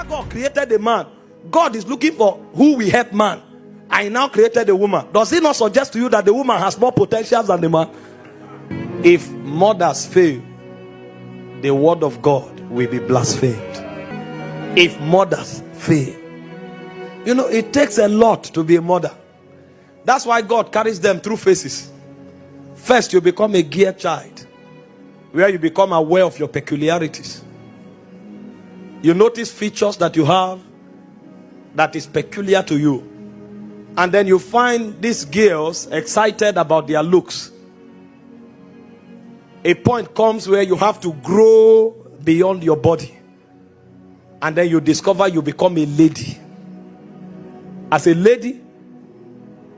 After God created the man, God is looking for who will help man. I now created a woman. Does it not suggest to you that the woman has more potentials than the man? If mothers fail, the word of God will be blasphemed. If mothers fail, you know, it takes a lot to be a mother. That's why God carries them through phases. First, you become a gear child, where you become aware of your peculiarities. You notice features that you have that is peculiar to you. And then you find these girls excited about their looks. A point comes where you have to grow beyond your body. And then you discover you become a lady. As a lady,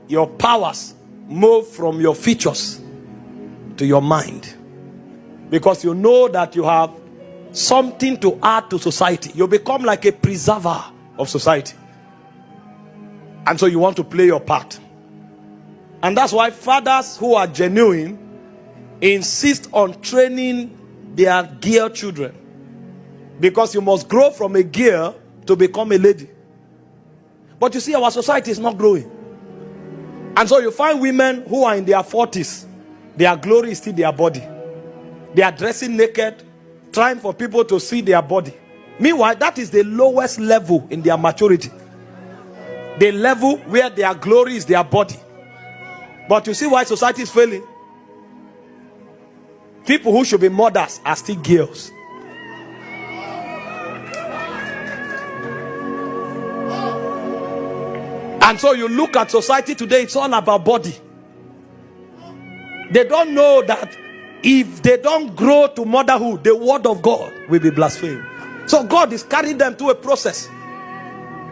your powers move from your features to your mind. Because you know that you have something to add to society. You become like a preserver of society. And so you want to play your part. And that's why fathers who are genuine insist on training their girl children. Because you must grow from a girl to become a lady. But you see, our society is not growing. And so you find women who are in their 40s. Their glory is still their body. They are dressing naked, trying for people to see their body. Meanwhile, that is the lowest level in their maturity. The level where their glory is their body. But you see why society is failing? People who should be mothers are still girls. And so you look at society today, it's all about body. They don't know that if they don't grow to motherhood, the word of God will be blasphemed. So God is carrying them through a process.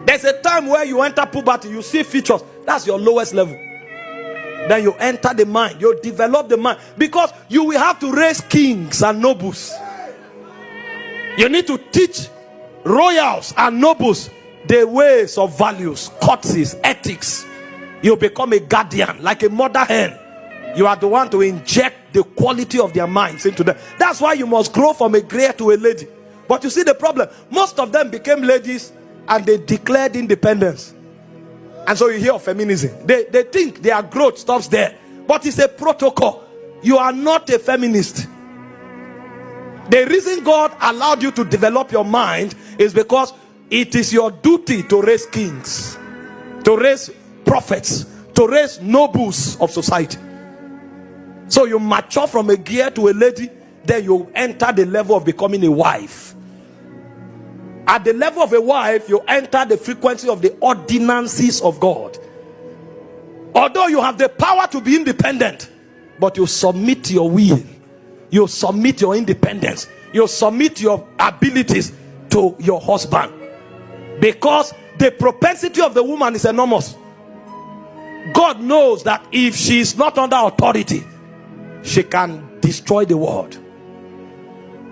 There's a time where you enter puberty, you see features. That's your lowest level. Then you enter the mind, you develop the mind. Because you will have to raise kings and nobles. You need to teach royals and nobles the ways of values, courtesies, ethics. You become a guardian, like a mother hen. You are the one to inject the quality of their minds into them. That's why you must grow from a grey to a lady. But you see the problem, most of them became ladies and they declared independence. And so you hear of feminism. They think their growth stops there. But it's a protocol. You are not a feminist. The reason God allowed you to develop your mind is because it is your duty to raise kings, to raise prophets, to raise nobles of society. So you mature from a gear to a lady, then you enter the level of becoming a wife. At the level of a wife, you enter the frequency of the ordinances of God. Although you have the power to be independent, but you submit your will, you submit your independence, you submit your abilities to your husband. Because the propensity of the woman is enormous. God knows that if she is not under authority, she can destroy the world.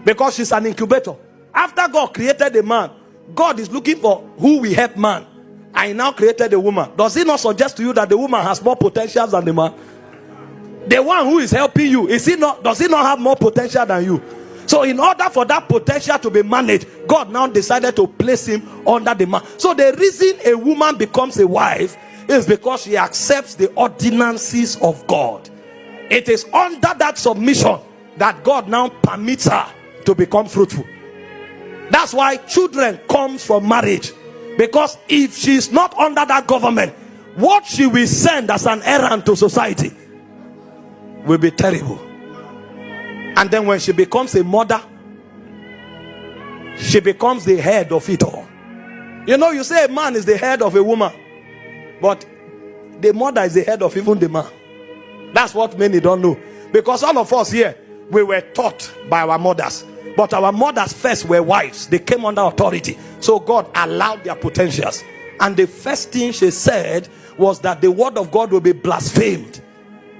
Because she's an incubator. After God created the man, God is looking for who will help man. I now created a woman. Does it not suggest to you that the woman has more potentials than the man? The one who is helping you, does he not have more potential than you? So in order for that potential to be managed, God now decided to place him under the man. So the reason a woman becomes a wife is because she accepts the ordinances of God. It is under that submission that God now permits her to become fruitful. That's why children come from marriage. Because if she is not under that government, what she will send as an errand to society will be terrible. And then when she becomes a mother, she becomes the head of it all. You know, you say a man is the head of a woman, but the mother is the head of even the man. That's what many don't know. Because all of us here, we were taught by our mothers. But our mothers first were wives. They came under authority. So God allowed their potentials. And the first thing she said was that the word of God will be blasphemed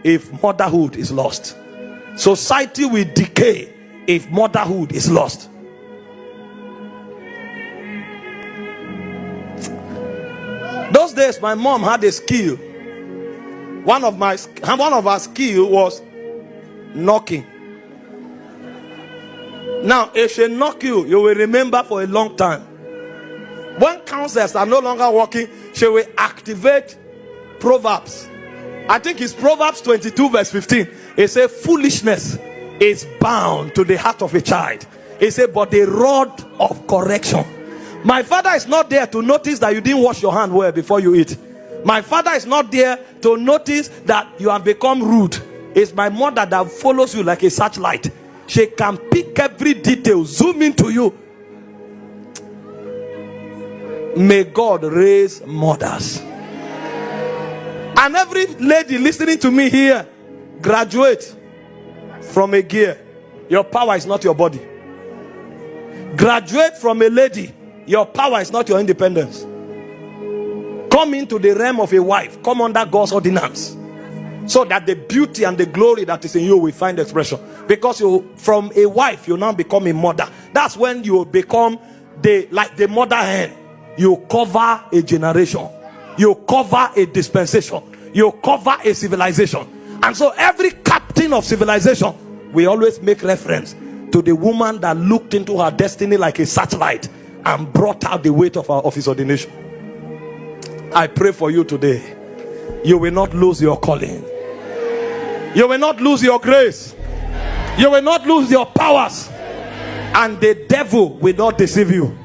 if motherhood is lost. Society will decay if motherhood is lost. Those days my mom had a skill. One of our skill was knocking. Now if she knock you, you will remember for a long time. When counselors are no longer working, she will activate Proverbs. I think it's Proverbs 22 verse 15. It says foolishness is bound to the heart of a child. It says but the rod of correction. My father is not there to notice that you didn't wash your hand well before you eat. My father is not there to notice that you have become rude. It's my mother that follows you like a searchlight. She can pick every detail, zoom into you. May God raise mothers. And every lady listening to me here, graduate from a gear. Your power is not your body. Graduate from a lady. Your power is not your independence. Come into the realm of a wife. Come under God's ordinance, so that the beauty and the glory that is in you will find expression. Because you, from a wife, you now become a mother. That's when you become like the mother hen. You cover a generation. You cover a dispensation. You cover a civilization. And so every captain of civilization, we always make reference to the woman that looked into her destiny like a searchlight and brought out the weight of his ordination. I pray for you today. You will not lose your calling. You will not lose your grace. You will not lose your powers. And the devil will not deceive you.